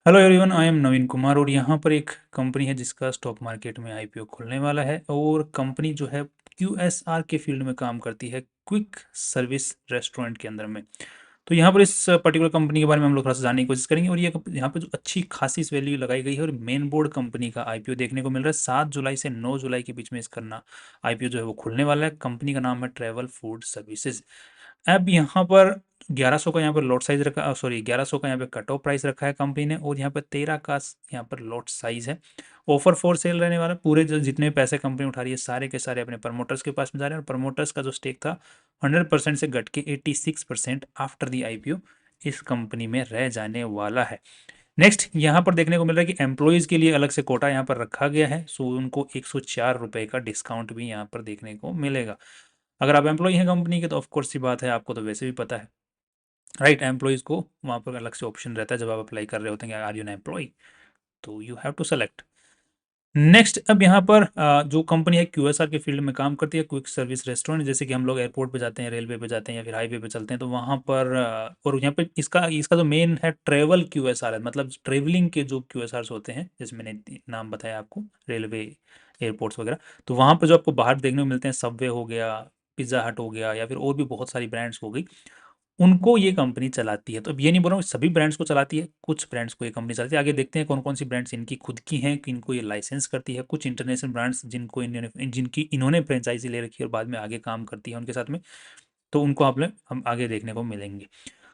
Hello everyone, I am नवीन कुमार और यहाँ पर एक कंपनी है जिसका स्टॉक मार्केट में आईपीओ खुलने वाला है। और कंपनी जो है क्यूएसआर के फील्ड में काम करती है, क्विक सर्विस रेस्टोरेंट के अंदर में। तो यहाँ पर इस पर्टिकुलर कंपनी के बारे में हम लोग थोड़ा सा जानने की कोशिश करेंगे। और ये यहाँ पे जो अच्छी खासी वैल्यू लगाई गई है और मेन बोर्ड कंपनी का आईपीओ देखने को मिल रहा है। 7 जुलाई से 9 जुलाई के बीच में इसका आईपीओ जो है वो खुलने वाला है। कंपनी का नाम है ट्रेवल फूड सर्विसेज। अब यहाँ पर 1100 का यहाँ पर लॉट साइज रखा, सॉरी 1100 का यहाँ पे कट ऑफ प्राइस रखा है कंपनी ने। और यहाँ पर 13 का यहाँ पर लॉट साइज है। ऑफर फॉर सेल रहने वाला। पूरे जो जितने पैसे कंपनी उठा रही है सारे के सारे अपने प्रमोटर्स के पास में जा रहे हैं। और प्रमोटर्स का जो स्टेक था 100% से घट के 86% आफ्टर दी आईपीओ इस कंपनी में रह जाने वाला है। नेक्स्ट यहाँ पर देखने को मिल रहा है कि एम्प्लॉयज़ के लिए अलग से कोटा यहाँ पर रखा गया है। सो उनको 104 रुपये का डिस्काउंट भी यहाँ पर देखने को मिलेगा। अगर आप एम्प्लॉय हैं कंपनी के तो ऑफकोर्स सी बात है, आपको तो वैसे भी पता है, राइट। एम्प्लॉयज़ को वहाँ पर अलग से ऑप्शन रहता है जब आप अप्लाई कर रहे होते हैं कि आर यू एन एम्प्लॉय, तो you have to select. Next अब यहाँ पर जो कंपनी है क्यूएसआर के फील्ड में काम करती है, क्विक सर्विस रेस्टोरेंट। जैसे कि हम लोग एयरपोर्ट पे जाते हैं, रेलवे पे जाते हैं या फिर हाईवे पे चलते हैं तो वहाँ पर और यहाँ पे इसका इसका जो मेन है ट्रेवल क्यूएसआर है, मतलब ट्रेवलिंग के जो क्यूएसआर होते हैं, जैसे मैंने नाम बताया आपको, रेलवे, एयरपोर्ट्स वगैरह। तो वहाँ पर जो आपको बाहर देखने को मिलते हैं, सबवे हो गया, पिज़्ज़ा हट हो गया या फिर और भी बहुत सारी ब्रांड्स हो गई, उनको ये कंपनी चलाती है। तो अब ये नहीं बोल रहा हूँ सभी ब्रांड्स को चलाती है, कुछ ब्रांड्स को ये कंपनी चलाती है। आगे देखते हैं कौन कौन सी ब्रांड्स इनकी खुद की हैं, किनको ये लाइसेंस करती है। कुछ इंटरनेशनल ब्रांड्स जिनकी इन्होंने फ्रेंचाइजी ले रखी है और बाद में आगे काम करती है उनके साथ में, तो उनको हम आगे देखने को मिलेंगे।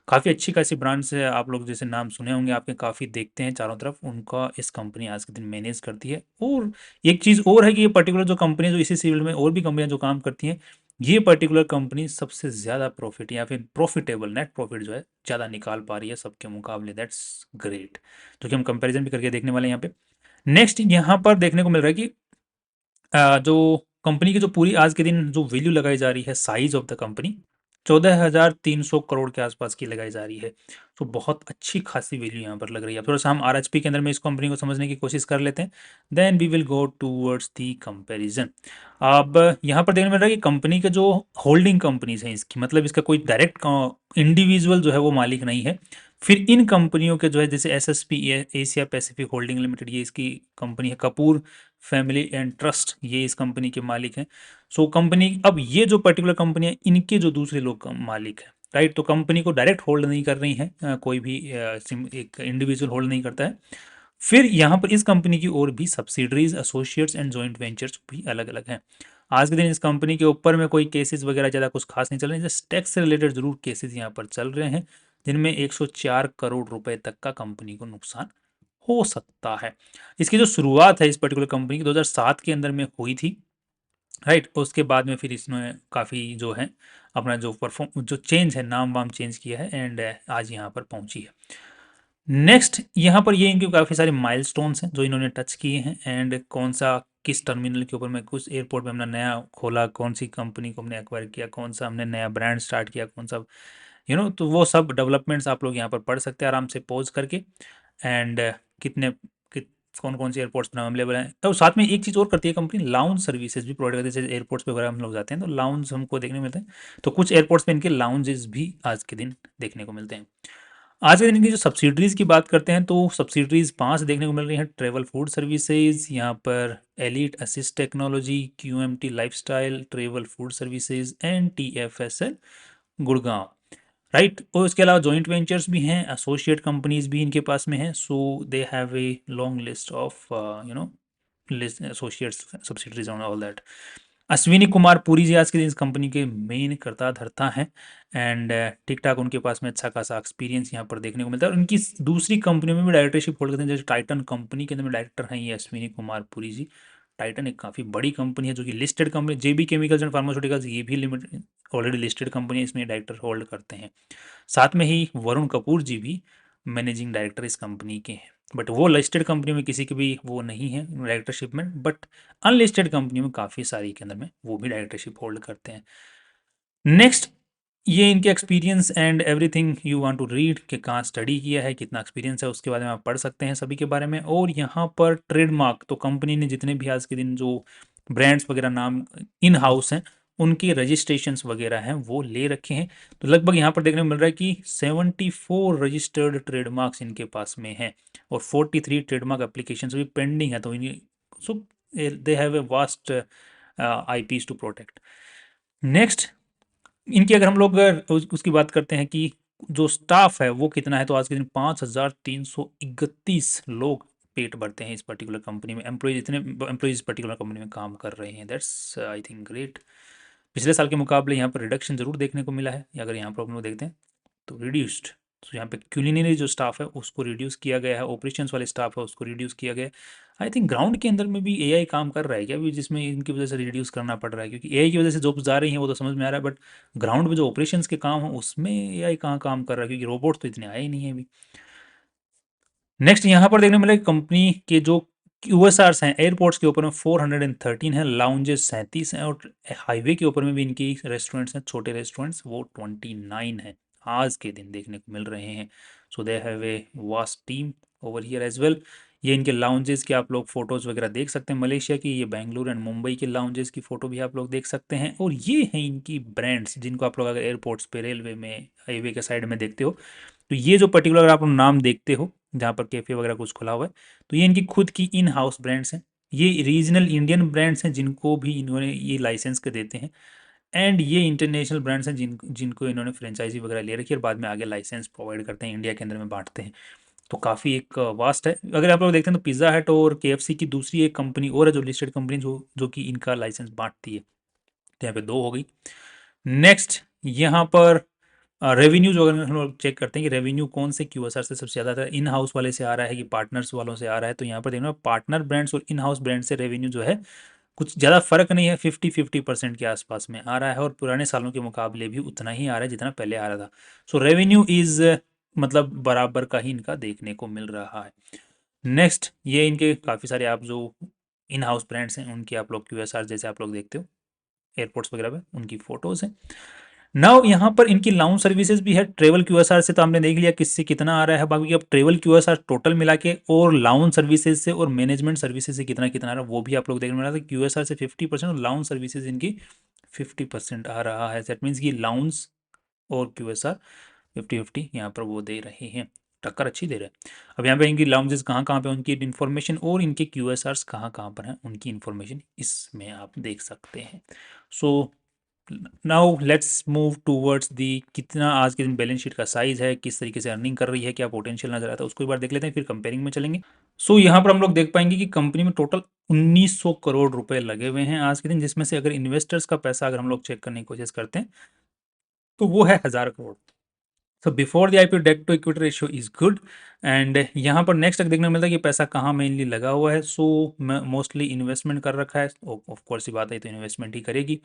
काफ़ी अच्छी खासी ब्रांड्स है, आप लोग जैसे नाम सुने होंगे, आपके काफ़ी देखते हैं चारों तरफ, उनका इस कंपनी आज के दिन मैनेज करती है। और एक चीज़ और है कि ये पर्टिकुलर जो कंपनी जो इसी फील्ड में और भी कंपनियां जो काम करती हैं, ये पर्टिकुलर कंपनी सबसे ज़्यादा प्रॉफिट या फिर प्रॉफिटेबल नेट प्रॉफिट जो है ज़्यादा निकाल पा रही है सबके मुकाबले। दैट्स ग्रेट, जो कि हम कंपैरिजन भी करके देखने वाले हैं यहाँ पे। नेक्स्ट यहाँ पर देखने को मिल रहा है कि जो कंपनी की जो पूरी आज के दिन जो वैल्यू लगाई जा रही है, size of the company 14,300 crore के आसपास की लगाई जा रही है। तो बहुत अच्छी खासी वैल्यू यहाँ पर लग रही है। थोड़ा सा हम आरएचपी के अंदर में इस कंपनी को समझने की कोशिश कर लेते हैं, then we will go towards the comparison. अब यहाँ पर देखने मिल रहा है कि कंपनी के जो होल्डिंग कंपनीज हैं इसकी, मतलब इसका कोई डायरेक्ट इंडिविजुअल जो है वो मालिक नहीं है। फिर इन कंपनियों के जो है जैसे SSP Asia Pacific holding limited, ये इसकी कंपनी है। कपूर फैमिली एंड ट्रस्ट, ये इस कंपनी के मालिक हैं। सो कंपनी, अब ये जो पर्टिकुलर कंपनी है इनके जो दूसरे लोग मालिक हैं, राइट। तो कंपनी को डायरेक्ट होल्ड नहीं कर रही है, कोई भी एक इंडिविजुअल होल्ड नहीं करता है। फिर यहाँ पर इस कंपनी की और भी subsidiaries, associates and joint ventures भी अलग अलग हैं। आज के दिन इस कंपनी के ऊपर में कोई केसेस वगैरह ज़्यादा कुछ खास नहीं चल रहे हैं, जस्ट टैक्स से रिलेटेड जरूर केसेस यहाँ पर चल रहे हैं, जिनमें 104 करोड़ रुपए तक का कंपनी को नुकसान हो सकता है। इसकी जो शुरुआत है इस पर्टिकुलर कंपनी की 2007 के अंदर में हुई थी, राइट। उसके बाद में फिर इसने काफ़ी जो है अपना जो परफॉर्म जो चेंज है, नाम वाम चेंज किया है एंड आज यहाँ पर पहुँची है। नेक्स्ट यहाँ पर ये इनके काफ़ी सारे माइलस्टोन्स हैं जो इन्होंने टच किए हैं, एंड कौन सा किस टर्मिनल के ऊपर में, कुछ एयरपोर्ट में हमने नया खोला, कौन सी कंपनी को हमने एक्वायर किया, कौन सा हमने नया ब्रांड स्टार्ट किया, कौन सा तो वो सब डेवलपमेंट्स आप लोग यहाँ पर पढ़ सकते हैं आराम से पॉज करके। एंड कितने कित कौन कौन से एयरपोर्ट्स में अवेलेबल हैं। तो साथ में एक चीज़ और करती है कंपनी, लाउंज सर्विसेज भी प्रोवाइड करती है। जैसे एयरपोर्ट्स पे वगैरह हम लोग जाते हैं तो लाउंज हमको देखने को मिलते हैं, तो कुछ एयरपोर्ट्स पे इनके लाउंजेस भी आज के दिन देखने को मिलते हैं। आज के दिन की जो सब्सिडरीज की बात करते हैं तो सब्सिडरीज 5 देखने को मिल रही हैं। ट्रेवल फूड सर्विसेज, यहाँ पर elite assist technology, QMT lifestyle, travel food services and TFSL Gurgaon, right. और इसके अलावा जॉइंट वेंचर्स भी हैं, एसोसिएट कंपनीज भी इनके पास में हैं। So they have a long list of list associates, subsidiaries and all that. Ashwini Kumar Puri ji आज के दिन इस कंपनी के मेन कर्ता धर्ता हैं, एंड ठीक ठाक उनके पास में अच्छा खासा एक्सपीरियंस यहाँ पर देखने को मिलता है। और उनकी दूसरी कंपनियों में भी डायरेक्टरशिप होल्ड करते हैं, जैसे टाइटन कंपनी के अंदर में डायरेक्टर हैं ये अश्विनी कुमार पुरी जी। टाइटन एक काफ़ी बड़ी कंपनी है जो कि listed company, JB chemicals and pharmaceuticals, ये भी लिमिटेड ऑलरेडी लिस्टेड कंपनी है, इसमें डायरेक्टर होल्ड करते हैं। साथ में ही वरुण कपूर जी भी मैनेजिंग डायरेक्टर इस कंपनी के हैं, बट वो लिस्टेड कंपनी में किसी की भी वो नहीं है डायरेक्टरशिप में, बट अनलिस्टेड कंपनी में काफ़ी सारी के अंदर में वो भी डायरेक्टरशिप होल्ड करते हैं। नेक्स्ट, ये इनके experience and everything you want to read, कि कहाँ स्टडी किया है, कितना एक्सपीरियंस है, उसके बारे में आप पढ़ सकते हैं सभी के बारे में। और यहाँ पर ट्रेडमार्क, तो कंपनी ने जितने भी आज के दिन जो ब्रांड्स वगैरह नाम इन हाउस हैं उनके रजिस्ट्रेशंस वगैरह हैं वो ले रखे हैं। तो लगभग यहाँ पर देखने को मिल रहा है कि 74 रजिस्टर्ड ट्रेडमार्क्स इनके पास में हैं और 43 ट्रेडमार्क एप्लीकेशंस भी पेंडिंग है। तो इन्हें so they have a vast IPs to protect. Next, इनकी अगर हम लोग उसकी बात करते हैं कि जो स्टाफ है वो कितना है, तो आज के दिन 5331 लोग पेट भरते हैं इस पर्टिकुलर कंपनी में। एम्प्लॉयज, इतने एम्प्लॉयज इस पर्टिकुलर कंपनी में काम कर रहे हैं। That's I think great. पिछले साल के मुकाबले यहाँ पर रिडक्शन जरूर देखने को मिला है। अगर यहाँ पर हम लोग देखते हैं तो रिड्यूस्ड, तो यहाँ पे क्यूलिनरी जो स्टाफ है उसको रिड्यूस किया गया है, ऑपरेशंस वाले स्टाफ है उसको रिड्यूस किया गया है। आई थिंक ग्राउंड के अंदर में भी एआई काम कर रहा है क्या अभी, जिसमें इनकी वजह से रिड्यूस करना पड़ रहा है, क्योंकि एआई की वजह से जॉब्स जा रही हैं वो तो समझ में आ रहा है, बट ग्राउंड पे जो ऑपरेशंस के काम है उसमें एआई कहाँ काम कर रहा है, क्योंकि रोबोट तो इतने आए ही नहीं है अभी। नेक्स्ट, यहाँ पर देखने मिला कंपनी के जो QSRs हैं एयरपोर्ट्स के ऊपर में 413 है, लाउंजेस 37 हैं, और हाईवे के ऊपर में भी इनकी रेस्टोरेंट्स हैं, छोटे रेस्टोरेंट्स, वो 29 हैं आज के दिन देखने को मिल रहे हैं। So they have a vast team over here as well. ये इनके लाउंजेस के आप लोग फोटोज़ वगैरह देख सकते हैं मलेशिया की, ये बेंगलुरु एंड मुंबई के लाउंजेस की फ़ोटो भी आप लोग देख सकते हैं। और ये हैं इनकी ब्रांड्स जिनको आप लोग अगर एयरपोर्ट्स पे, रेलवे में, हाईवे के साइड में देखते हो, तो ये जो पर्टिकुलर आप नाम देखते हो जहाँ पर कैफ़े वगैरह कुछ खुला हुआ है, तो ये इनकी खुद की इन हाउस ब्रांड्स हैं। ये रीजनल इंडियन ब्रांड्स हैं जिनको भी इन्होंने ये लाइसेंस के देते हैं, एंड ये इंटरनेशनल ब्रांड्स हैं जिनको इन्होंने फ्रेंचाइजी वगैरह ले रखी है और बाद में आगे लाइसेंस प्रोवाइड करते हैं, इंडिया के अंदर में बांटते हैं। तो काफ़ी एक वास्ट है। अगर आप लोग देखते हैं तो पिज़्ज़ा हट और KFC की दूसरी एक कंपनी और है जो लिस्टेड कंपनी जो कि इनका लाइसेंस बांटती है। तो यहाँ पे 2 हो गई। नेक्स्ट, यहाँ पर रेवेन्यू जो अगर हम लोग चेक करते हैं कि रेवेन्यू कौन से QSR से सबसे ज़्यादा इन हाउस वाले से आ रहा है कि पार्टनर्स वालों से आ रहा है, तो यहाँ पर देखना पार्टनर ब्रांड्स और इन हाउस ब्रांड से रेवेन्यू जो है कुछ ज़्यादा फर्क नहीं है, 50-50% के आसपास में आ रहा है, और पुराने सालों के मुकाबले भी उतना ही आ रहा है जितना पहले आ रहा था। सो रेवेन्यू इज़ मतलब बराबर का ही इनका देखने को मिल रहा है। नेक्स्ट, ये इनके काफ़ी सारे आप जो इन हाउस ब्रांड्स हैं उनके आप लोग QSR जैसे आप लोग देखते हो एयरपोर्ट्स वगैरह पे, उनकी फ़ोटोज़ हैं। नाउ यहाँ पर इनकी लाउंज सर्विसेज भी है। ट्रेवल QSR से तो हमने देख लिया किससे कितना आ रहा है, बाकी अब ट्रेवल QSR टोटल मिला के और लाउंज सर्विसेज से और मैनेजमेंट सर्विसेज से कितना कितना आ रहा है वो भी आप लोग देखने मिला था। QSR से 50% और लाउंज सर्विसेज इनकी 50% आ रहा है। दैट मीन्स कि लाउंज और QSR 50-50 यहाँ पर वो दे रहे हैं, टक्कर अच्छी दे रहे हैं। अब यहाँ पे इनकी लाउंजेस कहाँ कहाँ पे उनकी इन्फॉर्मेशन और इनके QSRs कहाँ कहाँ पर हैं उनकी इन्फॉर्मेशन इसमें आप देख सकते हैं। So now let's move towards the कितना आज के दिन बैलेंस शीट का साइज है, किस तरीके से अर्निंग कर रही है, क्या पोटेंशियल नजर आता है, उसको एक बार देख लेते हैं, फिर कंपेयरिंग में चलेंगे। सो यहाँ पर हम लोग देख पाएंगे कि कंपनी में टोटल 1900 करोड़ रुपए लगे हुए हैं आज के दिन, जिसमें से अगर इन्वेस्टर्स का पैसा अगर हम लोग चेक करने की कोशिश करते हैं तो वो है 1000 crore. So before the IPO debt to equity ratio is good. And यहाँ पर नेक्स्ट तक देखने को मिलता है कि पैसा कहाँ मेनली लगा हुआ है। सो मोस्टली इन्वेस्टमेंट कर रखा है, ऑफ कोर्स ये बात है तो इन्वेस्टमेंट ही करेगी।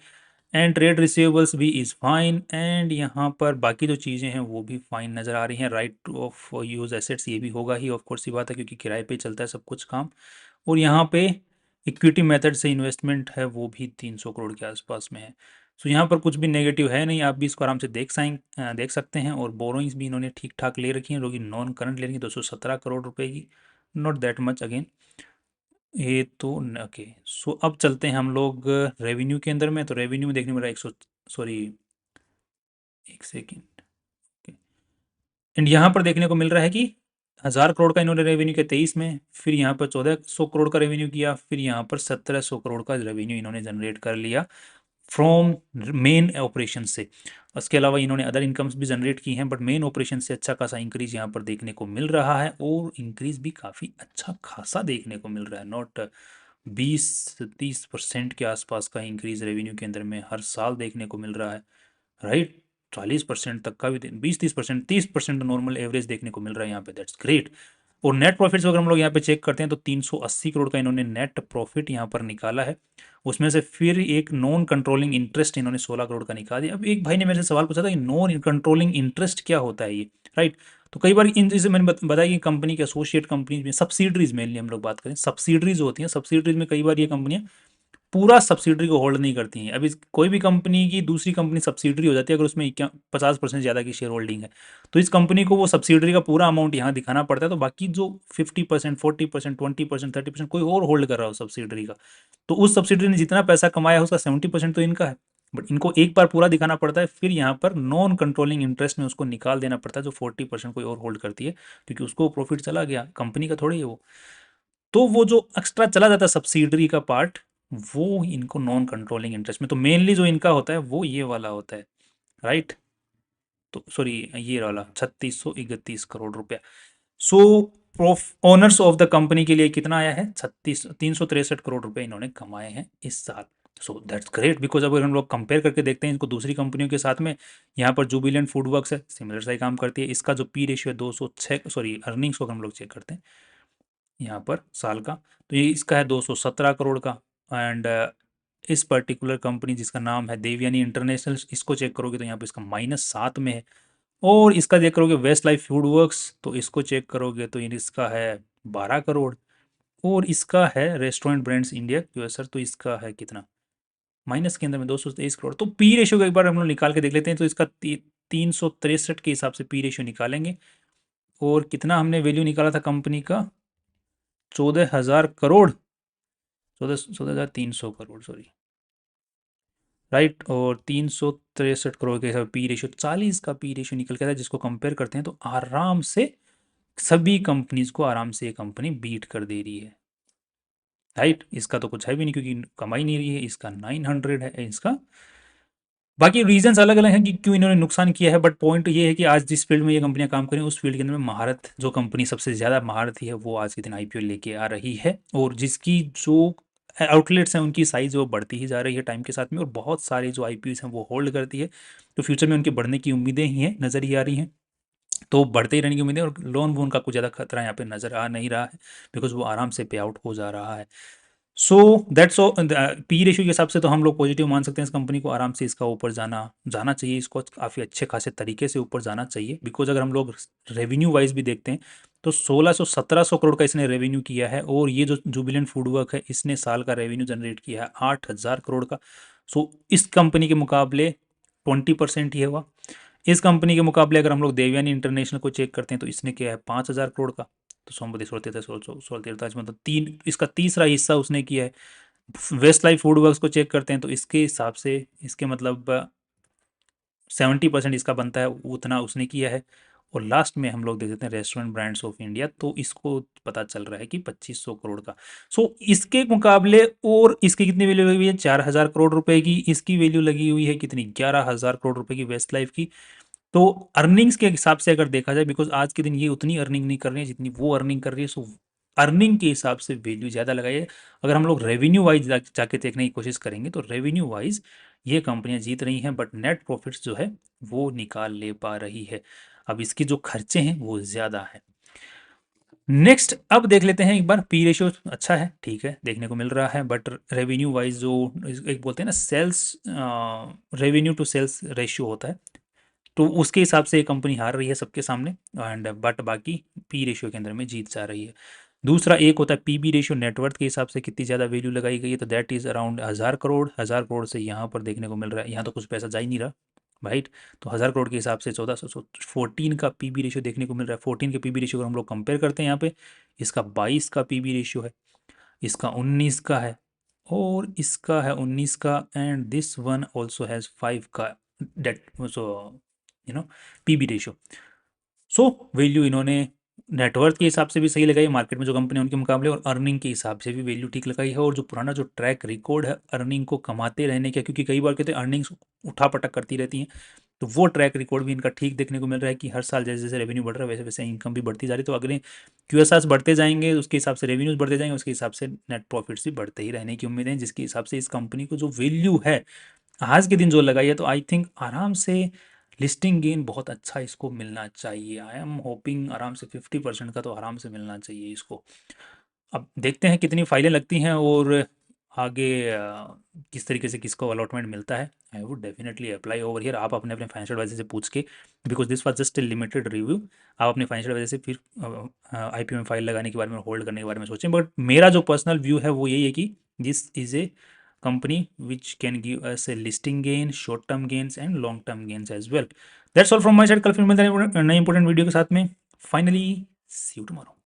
एंड ट्रेड रिसीवेबल्स भी इज़ फाइन, एंड यहाँ पर बाकी जो चीज़ें हैं वो भी फाइन नज़र आ रही हैं। राइट ऑफ यूज़ एसेट्स ये भी होगा ही, ऑफ कोर्स ये बात है क्योंकि किराए पे चलता है सब कुछ काम। और यहाँ पे इक्विटी मेथड से इन्वेस्टमेंट है वो भी 300 करोड़ के आसपास में है। सो यहाँ पर कुछ भी नेगेटिव है नहीं, आप भी इसको आराम से देख सकते हैं। और बोरोइंग्स भी इन्होंने ठीक ठाक ले रखी हैं, जो कि नॉन करंट ले रही हैं 217 करोड़ रुपए की, नॉट दैट मच अगेन। ये तो ओके। सो अब चलते हैं हम लोग रेवेन्यू के अंदर में। तो रेवेन्यू में देखने में रहा 100, सॉरी एक सेकेंड, एंड यहाँ पर देखने को मिल रहा है कि 1000 करोड़ का इन्होंने रेवेन्यू किया 23 में, फिर यहाँ पर 1400 करोड़ का रेवेन्यू किया, फिर यहाँ पर 1700 करोड़ का रेवेन्यू इन्होंने जनरेट कर लिया फ्रॉम मेन ऑपरेशन से। उसके अलावा इन्होंने अदर इनकम्स भी जनरेट की हैं, बट मेन ऑपरेशन से अच्छा खासा इंक्रीज यहाँ पर देखने को मिल रहा है, और इंक्रीज भी काफ़ी अच्छा खासा देखने को मिल रहा है। नॉट 20-30% के आसपास का इंक्रीज रेवेन्यू के अंदर में हर साल देखने को मिल रहा है। राइट, 40% तक का भी, 20-30%, 30% नॉर्मल एवरेज देखने को मिल रहा है यहाँ पे। That's great. और नेट प्रॉफिट्स अगर हम लोग यहाँ पे चेक करते हैं तो 380 करोड़ का इन्होंने नेट प्रॉफिट यहाँ पर निकाला है। उसमें से फिर एक नॉन कंट्रोलिंग इंटरेस्ट इन्होंने 16 करोड़ का निकाल दिया। अब एक भाई ने मेरे से सवाल पूछा था कि नॉन कंट्रोलिंग इंटरेस्ट क्या होता है ये, राइट। तो कई बार इन जैसे मैंने बताया कि कंपनी के एसोसिएट कंपनीज में, सब्सिडरीज मेनली हम लोग बात करें, सब्सिडरीज होती हैं, सब्सिडरीज में कई बार ये कंपनियां पूरा सब्सिडरी को होल्ड नहीं करती हैं। अभी कोई भी कंपनी की दूसरी कंपनी सब्सिडरी हो जाती है अगर उसमें 50% ज़्यादा की शेयर होल्डिंग है, तो इस कंपनी को वो सब्सिडरी का पूरा अमाउंट यहाँ दिखाना पड़ता है। तो बाकी जो 50%, 40%, 20%, 30% कोई और होल्ड कर रहा हो सब्सिडरी का, तो उस सब्सिडरी ने जितना पैसा कमाया है उसका 70% तो इनका है। बट इनको एक बार पूरा दिखाना पड़ता है, फिर यहाँ पर नॉन कंट्रोलिंग इंटरेस्ट में उसको निकाल देना पड़ता है, जो 40% कोई और होल्ड करती है, क्योंकि उसको प्रॉफिट चला गया, कंपनी का थोड़ी है वो। तो वो जो एक्स्ट्रा चला जाता है सब्सिडरी का पार्ट, वो इनको नॉन कंट्रोलिंग इंटरेस्ट में, तो मेनली जो इनका होता है वो ये वाला होता है, राइट। तो सॉरी, ये वाला 3631 करोड़ रुपया। सो ओनर्स ऑफ द कंपनी के लिए कितना आया है, 363 करोड़ रुपए इन्होंने कमाए हैं इस साल। सो दैट्स ग्रेट, बिकॉज अगर हम लोग कंपेयर करके देखते हैं इनको दूसरी कंपनियों के साथ में, यहाँ पर जुबिलेंट फूड वर्क्स है, सिमिलर सा ही काम करती है। इसका जो पी रेशियो है 206, सॉरी अर्निंग्स को हम लोग चेक करते हैं यहाँ पर साल का, तो ये इसका है 217 करोड़ का। एंड इस पर्टिकुलर कंपनी जिसका नाम है देवयानी इंटरनेशनल, इसको चेक करोगे तो यहाँ पे इसका -7 में है। और इसका चेक करोगे वेस्ट लाइफ फूड वर्क्स, तो इसको चेक करोगे तो इसका है 12 करोड़। और इसका है रेस्टोरेंट ब्रांड्स इंडिया क्यूएसआर, तो इसका है कितना, माइनस के अंदर में 223 करोड़। तो पी रेशियो को एक बार हम लोग निकाल के देख लेते हैं, तो इसका 363 के हिसाब से पी रेशियो निकालेंगे। और कितना हमने वैल्यू निकाला था कंपनी का, 14,000 करोड़, 14,300 करोड़, सॉरी, राइट। और 363 करोड़ के हिसाब पी रेशियो 40 का पी रेशियो निकल के आता है, जिसको कंपेयर करते हैं तो आराम से सभी कंपनीज को आराम से ये कंपनी बीट कर दे रही है, राइट। इसका तो कुछ है भी नहीं, क्योंकि कमाई नहीं रही है, इसका 900 है इसका। बाकी रीजंस अलग अलग हैं कि क्यों इन्होंने नुकसान किया है, बट पॉइंट ये है कि आज जिस फील्ड में ये कंपनियां काम करें उस फील्ड के अंदर में महारत, जो कंपनी सबसे ज़्यादा महारत है वो आज के दिन आईपीओ लेके आ रही है, और जिसकी जो आउटलेट्स हैं उनकी साइज़ वो बढ़ती ही जा रही है टाइम के साथ में, और बहुत सारे जो आईपीओस हैं वो होल्ड करती है। तो फ्यूचर में उनके बढ़ने की उम्मीदें ही हैं, नज़र ही आ रही हैं। तो बढ़ते ही रहने की उम्मीदें, और लोन वोन का कुछ ज़्यादा खतरा यहाँ पे नज़र आ नहीं रहा है, बिकॉज वो आराम से पे आउट हो जा रहा है। So that's so P ratio के हिसाब से तो हम लोग पॉजिटिव मान सकते हैं इस कंपनी को, आराम से इसका ऊपर जाना जाना चाहिए, इसको काफ़ी अच्छे खासे तरीके से ऊपर जाना चाहिए। बिकॉज अगर हम लोग रेवेन्यू वाइज भी देखते हैं तो 1600-1700 करोड़ का इसने रेवेन्यू किया है, और ये जो जुबिलेंट फूड वर्क है इसने साल का रेवेन्यू जनरेट किया है 8,000 करोड़ का। सो इस कंपनी के मुकाबले 20% ही हुआ। इस कंपनी के मुकाबले अगर हम लोग देवयानी इंटरनेशनल को चेक करते हैं तो इसने किया है 5,000 करोड़ का। तो सोमपति 16 मतलब तीन, इसका तीसरा हिस्सा उसने किया है। वेस्ट लाइफ फूड वर्क्स को चेक करते हैं तो इसके हिसाब से इसके मतलब 70% इसका बनता है, उतना उसने किया है। और लास्ट में हम लोग देख देते हैं रेस्टोरेंट ब्रांड्स ऑफ इंडिया, तो इसको पता चल रहा है कि 2500 करोड़ का। सो इसके मुकाबले और इसकी कितनी वैल्यू लगी हुई है, 4,000 करोड़ रुपए की इसकी वैल्यू लगी हुई है, कितनी, 11,000 करोड़ रुपए की वेस्ट लाइफ की। तो अर्निंग्स के हिसाब से अगर देखा जाए, बिकॉज आज के दिन ये उतनी अर्निंग नहीं कर रही है जितनी वो अर्निंग कर रही है, सो अर्निंग के हिसाब से वैल्यू ज़्यादा लगाई है। अगर हम लोग रेवेन्यू वाइज जाके देखने की कोशिश करेंगे तो रेवेन्यू वाइज ये कंपनियां जीत रही हैं, बट नेट प्रॉफिट्स जो है वो निकाल ले पा रही है। अब इसकी जो खर्चे हैं वो ज़्यादा है। नेक्स्ट अब देख लेते हैं एक बार, पी रेशियो अच्छा है, ठीक है, देखने को मिल रहा है, बट रेवेन्यू वाइज जो एक बोलते हैं ना sales, revenue to sales ratio होता है, तो उसके हिसाब से ये कंपनी हार रही है सबके सामने, एंड बट बाकी पी रेशियो के अंदर में जीत जा रही है। दूसरा एक होता है पीबी रेशियो, नेटवर्थ के हिसाब से कितनी ज़्यादा वैल्यू लगाई गई है, तो that is around 1,000 crore. 1,000 crore से यहाँ पर देखने को मिल रहा है, यहाँ तो कुछ पैसा जा ही नहीं रहा, राइट। तो 1,000 करोड़ के हिसाब से 1414 का पीबी रेशियो देखने को मिल रहा है। 14 के पीबी रेशियो को हम लोग कंपेयर करते हैं यहाँ पे, इसका 22 का पीबी रेशियो है, इसका 19 का है, और इसका है 19 का, and this one also has 5 का डेट, सो पीबी रेशियो। सो वैल्यू इन्होंने नेटवर्थ के हिसाब से भी सही लगाई, मार्केट में जो कंपनी है उनके मुकाबले, और अर्निंग के हिसाब से भी वैल्यू ठीक लगाई है। और जो पुराना जो ट्रैक रिकॉर्ड है अर्निंग को कमाते रहने का, क्योंकि कई बार कहते हैं अर्निंग्स उठापटक करती रहती हैं, तो वो ट्रैक रिकॉर्ड भी इनका ठीक देखने को मिल रहा है कि हर साल जैसे जैसे रेवेन्यू बढ़ रहा है वैसे वैसे इनकम भी बढ़ती जा रही है। तो अगले क्यूएसआर बढ़ते जाएंगे उसके हिसाब से रेवेन्यूज बढ़ते जाएंगे, उसके हिसाब से नेट प्रॉफिट्स भी बढ़ते ही रहने की उम्मीद है, जिसके हिसाब से इस कंपनी को जो वैल्यू है आज के दिन जो लगाई है, तो आई थिंक आराम से लिस्टिंग गेन बहुत अच्छा इसको मिलना चाहिए। आई एम होपिंग आराम से 50% का तो आराम से मिलना चाहिए इसको। अब देखते हैं कितनी फाइलें लगती हैं, और आगे किस तरीके से किसको अलॉटमेंट मिलता है। I would definitely apply over here. आप अपने अपने फाइनेंशियल एडवाइजर से पूछ के, because this was just a limited review, आप अपने फाइनेंशियल एडवाइजर से फिर आईपीओ में फाइल लगाने के बारे में, होल्ड करने के बारे में सोचें। बट मेरा जो पर्सनल व्यू है वो यही है कि this is a company which can give us a listing gain, short term gains and long term gains as well. That's all from my side. कल फिर मिलते हैं नए इंपॉर्टेंट वीडियो के साथ में। Finally see you tomorrow.